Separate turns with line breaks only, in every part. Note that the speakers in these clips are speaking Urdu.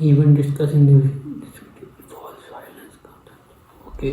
Even discussing the false violence content. Okay.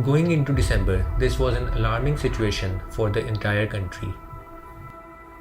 Going into December, this was an alarming situation for the entire country.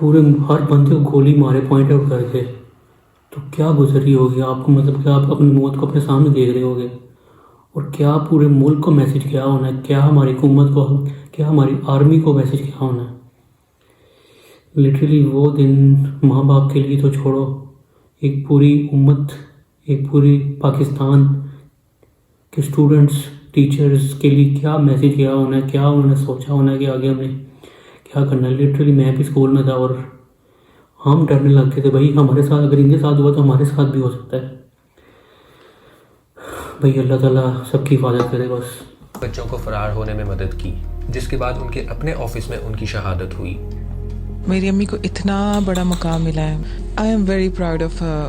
پورے ہر بندے کو گولی مارے پوائنٹ آؤٹ کر کے، تو کیا گزری ہوگی آپ کو، مطلب کہ آپ اپنی موت کو اپنے سامنے دیکھ رہے ہوگے، اور کیا پورے ملک کو میسج کیا ہونا ہے، کیا ہماری حکومت کو، کیا ہماری آرمی کو میسج کیا ہونا ہے۔ لٹرلی وہ دن ماں باپ کے لیے تو چھوڑو، ایک پوری امت، ایک پوری پاکستان کے اسٹوڈنٹس، ٹیچرز کے لیے کیا میسج کیا ہونا ہے، کیا انہوں نے سوچا ہونا ہے کہ آگے ہم نے کیا کرنا ہے۔ لٹرلی میں بھی اسکول میں تھا اور ہم ڈرنے لگتے تھے، بھائی ہمارے ساتھ اگر ان کے ساتھ ہوا تو ہمارے ساتھ بھی ہو سکتا ہے۔ بھئی اللہ تعالیٰ سب کی حفاظت کرے بس۔
بچوں کو فرار ہونے میں مدد کی، جس کے بعد ان کے اپنے آفس میں ان کی شہادت ہوئی۔
میری امی کو اتنا بڑا مقام ملا ہے، I am very proud of her.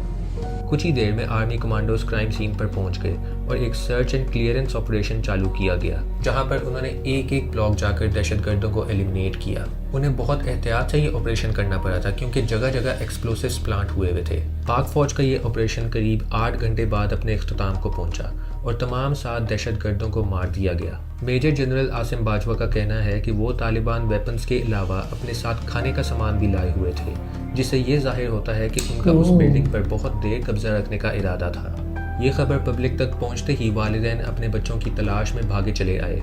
کچھ ہی دیر میں آرمی کمانڈوز کرائم سین پر پہنچ گئے اور ایک سرچ اینڈ کلیئرنس آپریشن چالو کیا گیا، جہاں پر انہوں نے ایک ایک بلاک جا کر دہشت گردوں کو ایلیمینیٹ کیا۔ انہیں بہت احتیاط سے یہ آپریشن کرنا پڑا تھا کیونکہ جگہ جگہ ایکسپلوسیوز پلانٹ ہوئے ہوئے تھے۔ پاک فوج کا یہ آپریشن قریب 8 گھنٹے بعد اپنے اختتام کو پہنچا اور تمام 7 دہشت گردوں کو مار دیا گیا۔ میجر جنرل عاصم باجوہ کا کہنا ہے کہ وہ طالبان ویپنز کے علاوہ اپنے ساتھ کھانے کا سامان بھی لائے ہوئے تھے، جس سے یہ ظاہر ہوتا ہے کہ ان کا اس بلڈنگ پر بہت دیر قبضہ رکھنے کا ارادہ تھا۔ یہ خبر پبلک تک پہنچتے ہی والدین اپنے بچوں کی تلاش میں بھاگے چلے آئے۔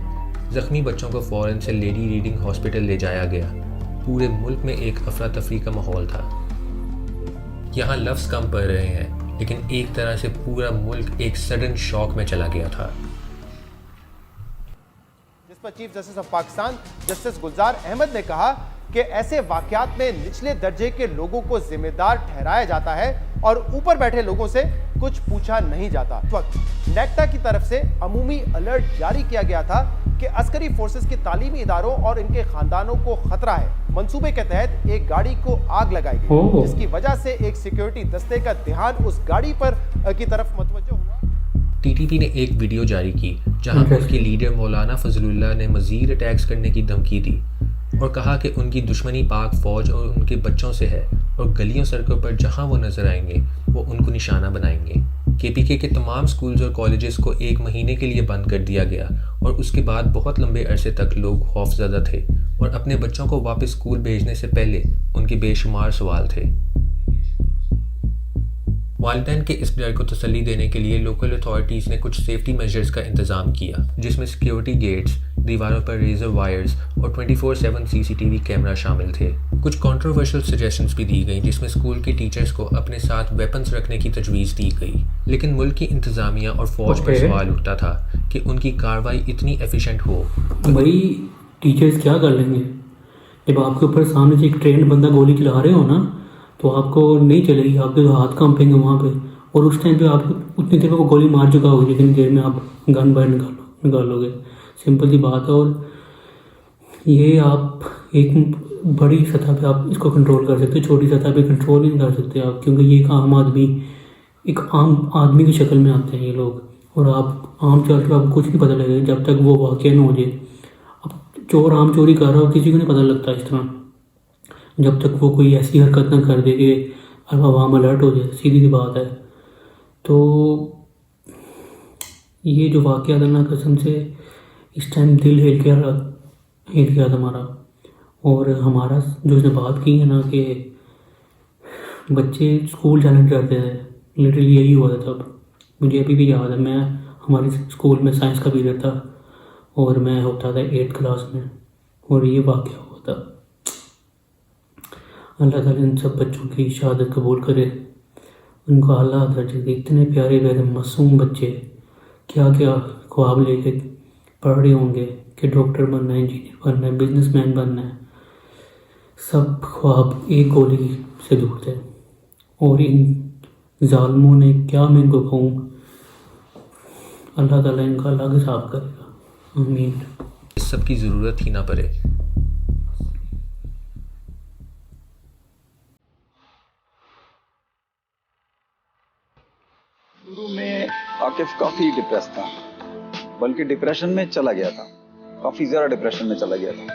زخمی بچوں کو فوراً سے لیڈی ریڈنگ ہاسپٹل لے جایا گیا۔ پورے ملک میں ایک افراتفری کا ماحول تھا۔ یہاں لفظ کم پڑ رہے ہیں، لیکن ایک طرح سے پورا ملک ایک سڈن شاک میں چلا گیا تھا۔
جس پر chief justice of Pakistan justice Gulzar Ahmed نے کہا کہ ایسے واقعات میں نچلے درجے کے لوگوں کو ذمہ دار ٹھہرایا جاتا ہے اور اوپر بیٹھے لوگوں سے کچھ پوچھا نہیں جاتا۔ اس وقت نیکٹا کی طرف سے عمومی الرٹ جاری کیا گیا تھا کہ عسکری فورسز کے تعلیمی اداروں اور ان کے خاندانوں کو خطرہ ہے۔ منصوبے کے تحت ایک گاڑی کو آگ لگائی گئی، جس کی وجہ سے ایک سیکیورٹی دستے کا دھیان اس گاڑی پر کی طرف متوجہ ہوا۔
ٹی ٹی پی نے ایک ویڈیو جاری کی جہاں ان کے لیڈر مولانا فضل اللہ نے مزید اٹیکس کرنے کی دھمکی دی اور کہا کہ ان کی دشمنی پاک فوج اور ان کے بچوں سے ہے اور گلیوں سڑکوں پر جہاں وہ نظر آئیں گے وہ ان کو نشانہ بنائیں گے۔ کے پی کے تمام سکولز اور کالجز کو 1 مہینے کے لیے بند کر دیا گیا اور اس کے بعد بہت لمبے عرصے تک لوگ خوفزدہ تھے اور اپنے بچوں کو واپس سکول بھیجنے سے پہلے ان کے بے شمار سوال تھے۔ والدین کے اس ڈر کو تسلی دینے کے لیے لوکل اتھارٹیز نے کچھ سیفٹی میجرز کا انتظام کیا، جس میں سیکیورٹی گیٹس، دیواروں پر ریزر وائرز اور 24/7 سی سی ٹی وی کیمرہ شامل تھے۔ کچھ کنٹروورشل سجیشنز بھی دی گئیں جس میں اسکول کے ٹیچرز کو اپنے ساتھ ویپنز رکھنے کی تجویز دی گئی، لیکن ملک کی انتظامیہ اور فوج پر سوال اٹھتا تھا کہ ان کی کارروائی اتنی ایفیشینٹ ہو۔
بھائی ٹیچرز کیا کر لیں گے جب آپ کے اوپر سامنے سے ایک ٹرینڈ بندہ گولی چلا رہے ہو نا، تو آپ کو نہیں چلے گی، آپ کے ہاتھ کانپیں گے وہاں پہ، اور اس ٹائم پہ آپ اتنی دیر میں وہ گولی مار چکا ہوگی، لیکن دیر میں آپ گن باہر نکالو گے، سمپل سی بات ہے۔ اور یہ آپ ایک بڑی سطح پہ آپ اس کو کنٹرول کر سکتے، چھوٹی سطح پہ کنٹرول نہیں کر سکتے آپ، کیونکہ یہ ایک عام آدمی کی شکل میں آتے ہیں یہ لوگ، اور آپ عام چل کے آپ کو کچھ نہیں پتہ لگے جب تک وہ واقعہ نہ ہو جائے۔ اب چور عام چوری کر رہا ہو، کسی کو نہیں پتہ لگتا اس طرح، جب تک وہ کوئی ایسی حرکت نہ کر دے کہ عوام الرٹ ہو جائے، سیدھی سی بات ہے۔ تو یہ جو واقعہ تھا نا، قسم سے اس ٹائم دل ہل گیا تھا ہمارا، اور ہمارا جو اس نے بات کی ہے نا کہ بچے اسکول جانے ڈرتے تھے، لٹرلی یہی ہوا تھا تب۔ مجھے ابھی بھی یاد ہے، ہمارے اسکول میں سائنس کا پیریڈ تھا اور میں ہوتا تھا 8th کلاس میں، اور یہ واقعہ ہوا تھا۔ اللہ تعالیٰ ان سب بچوں کی شہادت قبول کرے، ان کو اعلیٰ درجے کے اتنے پیارے پیارے معصوم بچے کیا کیا خواب لے کے پڑھ رہے ہوں گے کہ ڈاکٹر بننا ہے، انجینئر بننا ہے، بزنس مین بننا ہے، سب خواب ایک گولی سے دور تھے۔ اور ان ظالموں نے کیا، میں ان کو کہوں، اللہ تعالیٰ ان کا الگ حساب کرے گا، آمین۔
اس سب کی ضرورت ہی نہ پڑے۔
شروع میں عاقف کافی ڈپریس تھا، بلکہ ڈپریشن میں چلا گیا تھا، کافی زیادہ ڈپریشن میں چلا گیا تھا،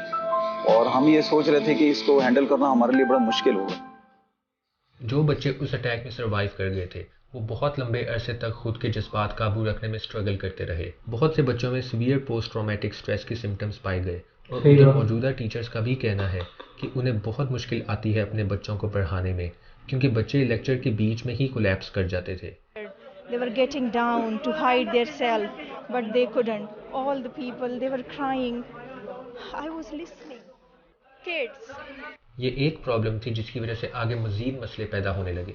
اور ہم یہ سوچ رہے تھے کہ اس کو ہینڈل کرنا ہمارے لیے بڑا مشکل ہوگا۔
جو بچے اس اٹیک میں سروائیو کر گئے تھے وہ بہت لمبے عرصے تک خود کے جذبات قابو رکھنے میں سٹرگل کرتے رہے۔ بہت سے بچوں میں سیویئر پوسٹ ٹرامیٹک سٹریس کے سمٹمز پائے گئے اور
صحیح
ادھر
بات۔
موجودہ ٹیچرز کا بھی کہنا ہے کہ انہیں بہت مشکل آتی ہے اپنے بچوں کو پڑھانے میں، کیونکہ بچے لیکچر کے بیچ میں ہی کولیپس کر جاتے تھے۔
They were getting down to hide their self, but they couldn't. All the people, they were crying. I was listening. Kids.
یہ ایک پرابلم تھی جس کی وجہ سے آگے مزید مسئلے پیدا ہونے لگے۔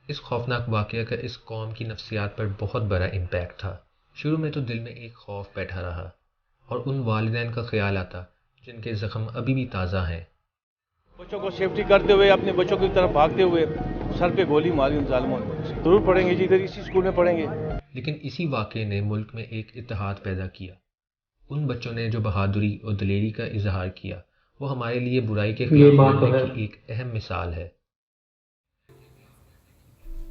اس خوفناک واقعہ کا اس قوم کی نفسیات پر بہت بڑا امپیکٹ تھا۔ شروع میں تو دل میں ایک خوف بیٹھا رہا اور ان والدین کا خیال آتا جن کے زخم ابھی بھی تازہ ہیں۔
بچوں کو سیفٹی کرتے ہوئے، اپنے بچوں کی طرف بھاگتے ہوئے سر پہ گولی ماری ان ظالموں نے۔ ضرور پڑھیں گے جی، ادھر اسی اسکول میں پڑھیں گے۔
لیکن اسی واقعے نے ملک میں ایک اتحاد پیدا کیا۔ ان بچوں نے جو بہادری اور دلیری کا اظہار کیا وہ ہمارے لیے برائی کے
یہ
خلاف
بات تو
لڑنے
ہے۔
کی ایک اہم مثال ہے۔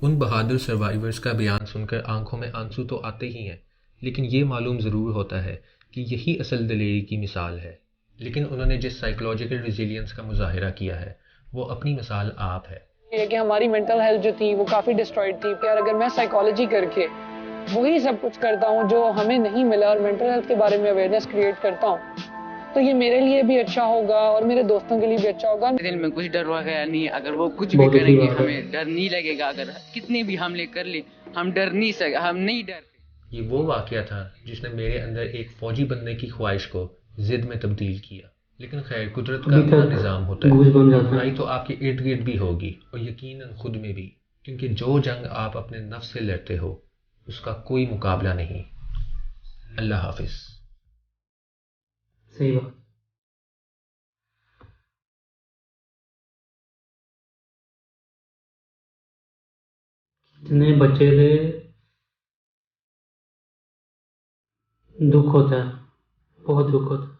ان بہادر سروائیورز کا بیان سن کر آنکھوں میں آنسو تو آتے ہی ہیں، لیکن یہ معلوم ضرور ہوتا ہے کہ یہی اصل دلیری کی مثال ہے۔ لیکن انہوں نے جس سائیکولوجیکل ریزیلینس کا مظاہرہ کیا ہے وہ اپنی مثال آپ ہے۔
یہ کہ ہماری مینٹل ہیلتھ جو تھی وہ کافی ڈسٹرائڈ تھی، یار اگر میں سائیکالوجی کر کے وہی سب کچھ کرتا ہوں جو ہمیں نہیں ملا اور مینٹل ہیلتھ کے بارے میں اویئرنیس کریٹ کرتا ہوں تو یہ میرے لیے بھی اچھا ہوگا اور میرے دوستوں کے لیے بھی اچھا ہوگا۔
دل میں کچھ ڈر وغیرہ نہیں ہے، اگر وہ کچھ بھی
بہت
کریں
اچھی
گے
بات ہے۔
ہمیں ڈر نہیں لگے گا، اگر کتنے بھی حملے کر لیں ہم ڈر نہیں سکتے، ہم نہیں ڈرتے۔
یہ وہ واقعہ تھا جس نے میرے اندر ایک فوجی بننے کی خواہش کو ضد میں تبدیل کیا۔ لیکن خیر، قدرت کا
ابھی
اپنا
تک
نظام ہوتا ہے،
گوز بن جاتا ہے۔
برائی تو آپ کے ارد گرد بھی ہوگی اور یقیناً خود میں بھی، کیونکہ جو جنگ آپ اپنے نفس سے لڑتے ہو اس کا کوئی مقابلہ نہیں۔ اللہ حافظ۔
صحیح بات۔ جتنے بچے سے دکھ ہوتا ہے، بہت دکھ ہوتا ہے۔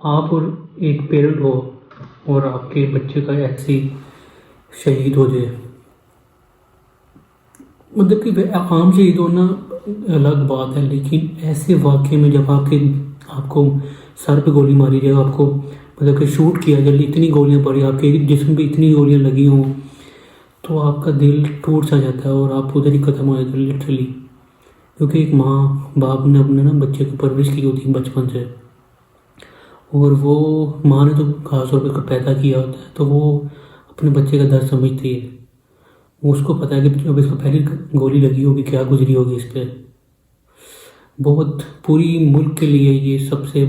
آپ اور ایک پیرنٹ ہو اور آپ کے بچے کا ایسی شہید ہو جائے، مطلب کہ عام شہید ہونا الگ بات ہے، لیکن ایسے واقعے میں جب آپ کو سر پہ گولی ماری جائے، آپ کو مطلب کہ شوٹ کیا جائے، اتنی گولیاں پڑی، آپ کے جسم پہ اتنی گولیاں لگی ہوں تو آپ کا دل ٹوٹ سا جاتا ہے اور آپ ادھر ہی ختم ہو جاتے ہیں لٹرلی، کیونکہ ایک ماں باپ نے اپنے بچے کو پرورش کی ہوتی ہے بچپن سے، اور وہ ماں نے تو خاص طور پہ پیدا کیا ہوتا ہے تو وہ اپنے بچے کا درد سمجھتی ہے، وہ اس کو پتہ ہے کہ جب اس کو پہلی گولی لگی ہوگی کیا گزری ہوگی اس پہ۔ بہت پوری ملک کے لیے یہ سب سے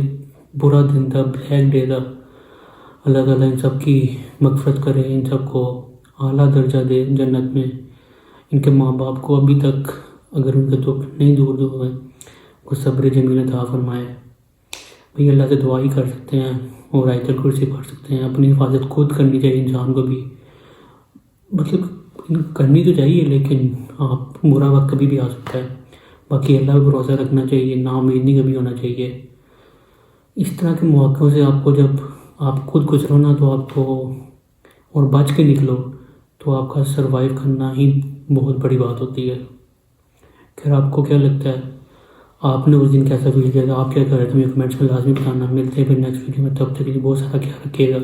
برا دن تھا، بلیک ڈے تھا۔ اللہ تعالیٰ ان سب کی مغفرت کرے، ان سب کو اعلیٰ درجہ دے جنت میں، ان کے ماں باپ کو ابھی تک اگر ان کے دکھ نہیں دور ہوئے کو صبر جمیل عطا فرمائے۔ بھئی اللہ سے دعا ہی کر سکتے ہیں اور آیت الکرسی پڑھ سکتے ہیں۔ اپنی حفاظت خود کرنی چاہیے انسان کو بھی، مطلب کرنی تو چاہیے، لیکن آپ برا وقت کبھی بھی آ سکتا ہے۔ باقی اللہ پہ بھروسہ رکھنا چاہیے، نا امید نہیں کبھی ہونا چاہیے۔ اس طرح کے مواقعوں سے آپ کو جب آپ خود گزرو نا تو آپ کو اور بچ کے نکلو تو آپ کا سروائیو کرنا ہی بہت بڑی بات ہوتی ہے۔ خیر آپ کو کیا لگتا ہے، آپ نے اس دن کیسا فیل کیا تھا، آپ کیا کر رہے تھے، مجھے کمنٹس میں لازمی بتانا۔ ملتے ہیں پھر نیکسٹ ویڈیو میں، تب تک کے لیے بہت سارا خیال رکھیے گا۔